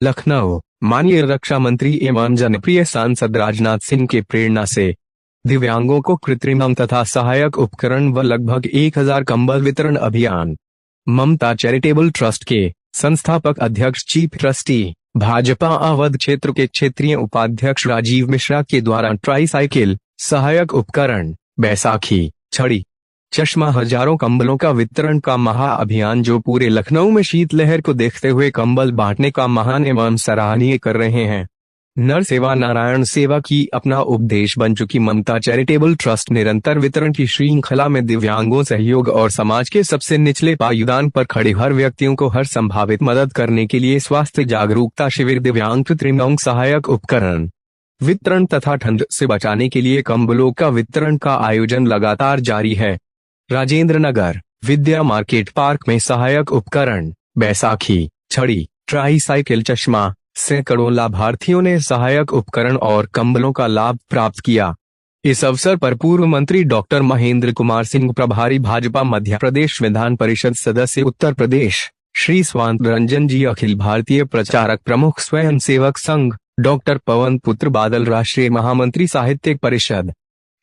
लखनऊ। माननीय रक्षा मंत्री एवं जनप्रिय सांसद राजनाथ सिंह के प्रेरणा से दिव्यांगों को कृत्रिम अंग तथा सहायक उपकरण व लगभग 1000 कंबल वितरण अभियान। ममता चैरिटेबल ट्रस्ट के संस्थापक अध्यक्ष चीफ ट्रस्टी भाजपा अवध क्षेत्र के क्षेत्रीय उपाध्यक्ष राजीव मिश्रा के द्वारा ट्राईसाइकिल, सहायक उपकरण, बैसाखी, छड़ी, चश्मा, हजारों कंबलों का वितरण का महा अभियान जो पूरे लखनऊ में शीतलहर को देखते हुए कंबल बांटने का महान एवं सराहनीय कर रहे हैं। नर सेवा नारायण सेवा की अपना उपदेश बन चुकी ममता चैरिटेबल ट्रस्ट निरंतर वितरण की श्रृंखला में दिव्यांगों, सहयोग और समाज के सबसे निचले पायदान पर खड़े हर व्यक्तियों को हर संभावित मदद करने के लिए स्वास्थ्य जागरूकता शिविर, दिव्यांग कृत्रिम अंग सहायक उपकरण वितरण तथा ठंड से बचाने के लिए कंबलों का वितरण का आयोजन लगातार जारी है। राजेंद्र नगर विद्या मार्केट पार्क में सहायक उपकरण, बैसाखी, छड़ी, ट्राईसाइकिल, चश्मा, सैकड़ों लाभार्थियों ने सहायक उपकरण और कंबलों का लाभ प्राप्त किया। इस अवसर पर पूर्व मंत्री डॉक्टर महेंद्र कुमार सिंह, प्रभारी भाजपा मध्य प्रदेश विधान परिषद सदस्य उत्तर प्रदेश श्री स्वांत रंजन जी, अखिल भारतीय प्रचारक प्रमुख स्वयं सेवक संघ डॉक्टर पवन पुत्र बादल, राष्ट्रीय महामंत्री साहित्यिक परिषद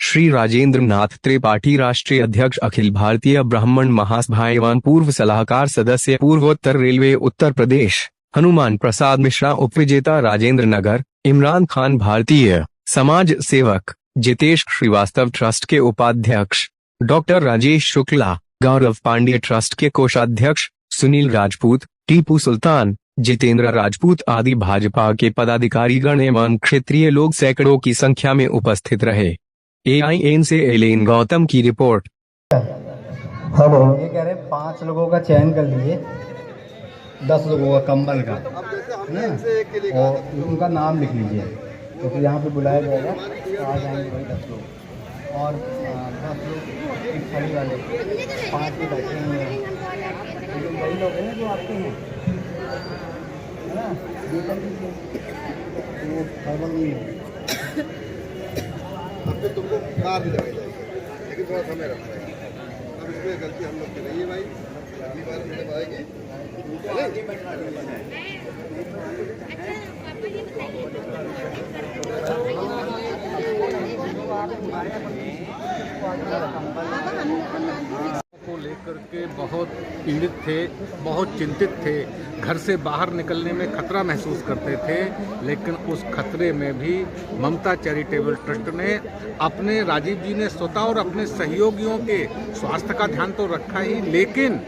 श्री राजेंद्र नाथ त्रिपाठी, राष्ट्रीय अध्यक्ष अखिल भारतीय ब्राह्मण महासभा एवं पूर्व सलाहकार सदस्य पूर्वोत्तर रेलवे उत्तर प्रदेश हनुमान प्रसाद मिश्रा, उपविजेता राजेंद्र नगर इमरान खान, भारतीय समाज सेवक जितेश श्रीवास्तव, ट्रस्ट के उपाध्यक्ष डॉक्टर राजेश शुक्ला, गौरव पांड्य, ट्रस्ट के कोषाध्यक्ष सुनील राजपूत, टीपू सुल्तान, जितेंद्र राजपूत आदि भाजपा के पदाधिकारीगण एवं क्षेत्रीय लोग सैकड़ों की संख्या में उपस्थित रहे। AIN से एलेन गौतम की रिपोर्ट। हेलो, ये कह रहे 5 लोगों का चयन कर लिए, 10 लोगों का कंबल का ना, और उनका नाम लिख लीजिए तो फिर यहाँ पे बुलाया जाएगा तो आ जाएंगे भाई 10 लोग, और 10 लोग एक थाली वाले 5 भी बैठे हुए हैं, लेकिन वही लोग हैं ना जो आपके हैं, है ना, ये कर दीजिए, वो खबर नहीं है। अब तो तुमको कार भी लगाई जाएगी, लेकिन थोड़ा समय रखना है। अब इसमें गलती हम लोग की नहीं है भाई, अगली बार जब आएगी को लेकर के बहुत पीड़ित थे, बहुत चिंतित थे, घर से बाहर निकलने में खतरा महसूस करते थे, लेकिन उस खतरे में भी ममता चैरिटेबल ट्रस्ट ने अपने, राजीव जी ने स्वतः और अपने सहयोगियों के स्वास्थ्य का ध्यान तो रखा ही, लेकिन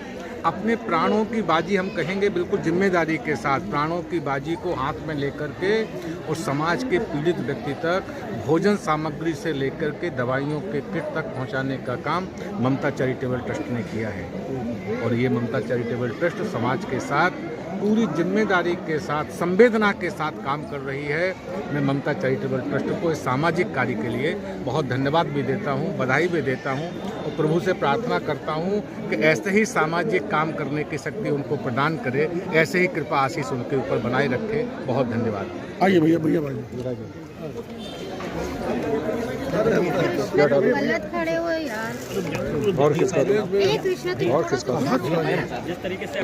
अपने प्राणों की बाजी, हम कहेंगे बिल्कुल जिम्मेदारी के साथ प्राणों की बाजी को हाथ में लेकर के और समाज के पीड़ित व्यक्ति तक भोजन सामग्री से लेकर के दवाइयों के किट तक पहुंचाने का काम ममता चैरिटेबल ट्रस्ट ने किया है। और ये ममता चैरिटेबल ट्रस्ट समाज के साथ पूरी जिम्मेदारी के साथ, संवेदना के साथ काम कर रही है। मैं ममता चैरिटेबल ट्रस्ट को इस सामाजिक कार्य के लिए बहुत धन्यवाद भी देता हूँ, बधाई भी देता हूँ और प्रभु से प्रार्थना करता हूँ कि ऐसे ही सामाजिक काम करने की शक्ति उनको प्रदान करे, ऐसे ही कृपा आशीष उनके ऊपर बनाए रखे। बहुत धन्यवाद। आइए भैया, भैया भाई गलत खड़े हुए यार। और किसका और किसका जिस तरीके से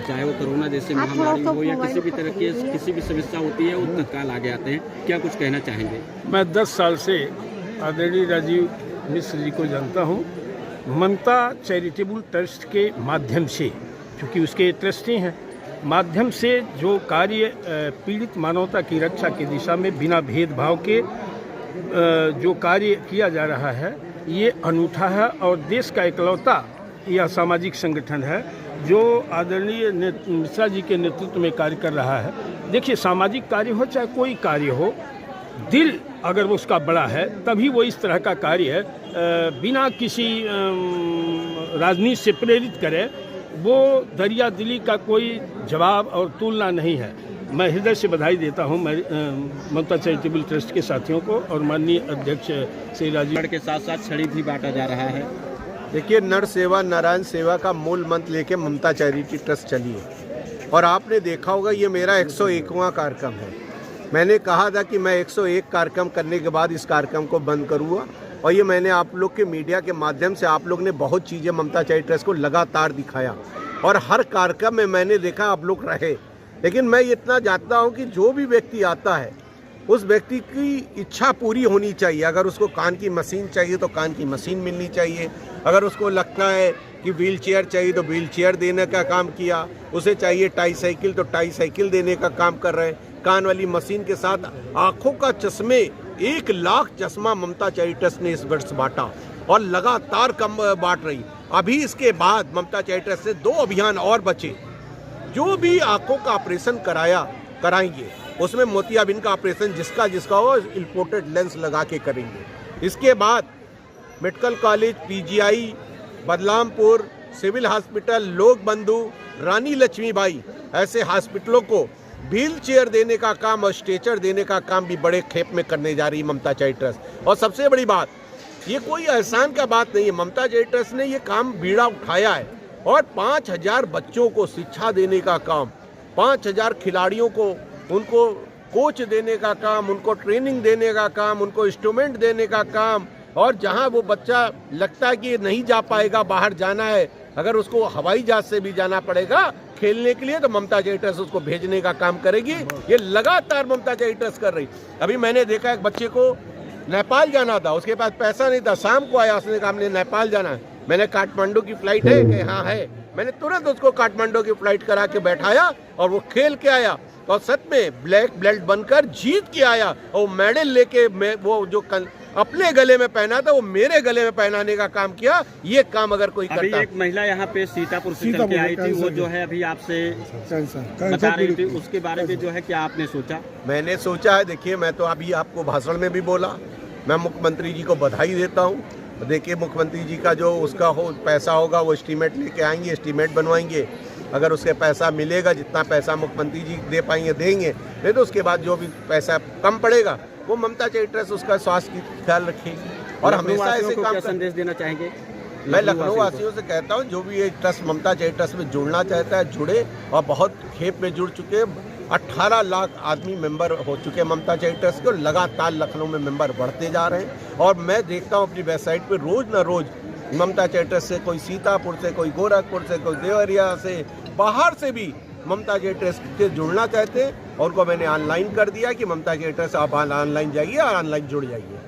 चाहे वो कोरोना जैसी महामारी हो या किसी भी तरह की किसी भी समस्या होती है, वो तत्काल आगे आते हैं। क्या कुछ कहना चाहेंगे? मैं 10 साल से आदरणीय राजीव मिश्र जी को जानता हूँ। ममता चैरिटेबल ट्रस्ट के माध्यम से, क्योंकि उसके ट्रस्टी हैं, माध्यम से जो कार्य पीड़ित मानवता की रक्षा की दिशा में बिना भेदभाव के जो कार्य किया जा रहा है, ये अनूठा है और देश का इकलौता यह सामाजिक संगठन है जो आदरणीय मिश्रा जी के नेतृत्व में कार्य कर रहा है। देखिए, सामाजिक कार्य हो चाहे कोई कार्य हो, दिल अगर वो उसका बड़ा है तभी वो इस तरह का कार्य बिना किसी राजनीति से प्रेरित करे, वो दरिया दिली का कोई जवाब और तुलना नहीं है। मैं हृदय से बधाई देता हूं ममता चैरिटेबल ट्रस्ट के साथियों को और माननीय अध्यक्ष श्री राजीव के साथ साथ छड़ी भी बांटा जा रहा है। देखिए, नर सेवा नारायण सेवा का मूल मंत्र लेके ममता चैरिटी ट्रस्ट चली है और आपने देखा होगा ये मेरा 101वां कार्यक्रम है। मैंने कहा था कि मैं 101 कार्यक्रम करने के बाद इस कार्यक्रम को बंद करूँगा और ये मैंने आप लोग के मीडिया के माध्यम से, आप लोग ने बहुत चीज़ें ममता चैरिटी ट्रस्ट को लगातार दिखाया और हर कार्यक्रम में मैंने देखा आप लोग रहे। लेकिन मैं इतना जानता हूँ कि जो भी व्यक्ति आता है उस व्यक्ति की इच्छा पूरी होनी चाहिए। अगर उसको कान की मशीन चाहिए तो कान की मशीन मिलनी चाहिए, अगर उसको लगता है कि व्हील चेयर चाहिए तो व्हील चेयर देने का काम किया, उसे चाहिए टाई साइकिल तो टाई साइकिल देने का काम कर रहे हैं। कान वाली मशीन के साथ आंखों का चश्मे 1 लाख चश्मा ममता चैरिटी ने इस वर्ष बांटा और लगातार कम बांट रही। अभी इसके बाद ममता चैरिटी से 2 अभियान और बचे। जो भी आंखों का ऑपरेशन कराएंगे उसमें मोतियाबिंद का ऑपरेशन जिसका हो इंपोर्टेड लेंस लगा के करेंगे। इसके बाद medical college, PGI, Badlampur, civil hospital, Lok Bandhu, रानी लक्ष्मीबाई ऐसे हॉस्पिटलों को व्हील चेयर देने का काम और स्ट्रेचर देने का काम भी बड़े खेप में करने जा रही है ममता चैरिटी। और सबसे बड़ी बात, ये कोई एहसान का बात नहीं है, ममता चैरिटी ने ये काम बीड़ा उठाया है और 5000 बच्चों को शिक्षा देने का काम, 5000 खिलाड़ियों को उनको कोच देने का काम, उनको ट्रेनिंग देने का काम, उनको इंस्ट्रूमेंट देने का काम। और जहां वो बच्चा लगता है कि नहीं जा पाएगा, बाहर जाना है, अगर उसको हवाई जहाज से भी जाना पड़ेगा खेलने के लिए तो ममता चैरिटी उसको भेजने का काम करेगी। ये लगातार ममता चैरिटी कर रही। अभी मैंने देखा एक बच्चे को नेपाल जाना था, उसके पास पैसा नहीं था, शाम को आया, उसने कहा हमने नेपाल जाना है। मैंने काठमांडू की फ्लाइट है कि हाँ है, मैंने तुरंत उसको काठमांडू की फ्लाइट करा के बैठाया और वो खेल के आया और सच में ब्लैक बेल्ट बनकर जीत के आया और मेडल लेके वो जो अपने गले में पहना था वो मेरे गले में पहनाने का काम किया। ये काम अगर कोई अभी करता। एक महिला यहाँ पे सीतापुर से चल के आई थी, वो जो है अभी आपसे बता रही थी, उसके बारे में जो है क्या आपने सोचा? मैंने सोचा है, देखिए मैं तो अभी आपको भाषण में भी बोला, मैं मुख्यमंत्री जी को बधाई देता हूँ। देखिए मुख्यमंत्री जी का जो उसका हो पैसा होगा वो एस्टीमेट लेके आएंगे, एस्टीमेट बनवाएंगे। अगर उसके पैसा मिलेगा, जितना पैसा मुख्यमंत्री जी दे पाएंगे देंगे, नहीं तो उसके बाद जो भी पैसा कम पड़ेगा वो ममता चैरिटी उसका स्वास्थ्य की ख्याल रखेगी। और हमेशा ऐसे काम संदेश देना चाहेंगे? मैं लखनऊ वासियों से कहता हूँ जो भी ये ट्रस्ट ममता चैरिटी में जुड़ना चाहता है जुड़े, और बहुत खेप में जुड़ चुके। 18 लाख आदमी मेंबर हो चुके हैं ममता चैरिटी के और लगातार लखनऊ में मेंबर बढ़ते जा रहे हैं। और मैं देखता हूँ अपनी वेबसाइट पे रोज न रोज ममता चैरिटी से कोई सीतापुर से, कोई गोरखपुर से, कोई देवरिया से, बाहर से भी ममता चैरिटी से जुड़ना चाहते हैं। और उनको मैंने ऑनलाइन कर दिया कि ममता चैरिटी से आप ऑनलाइन जाइए और ऑनलाइन जुड़ जाइए।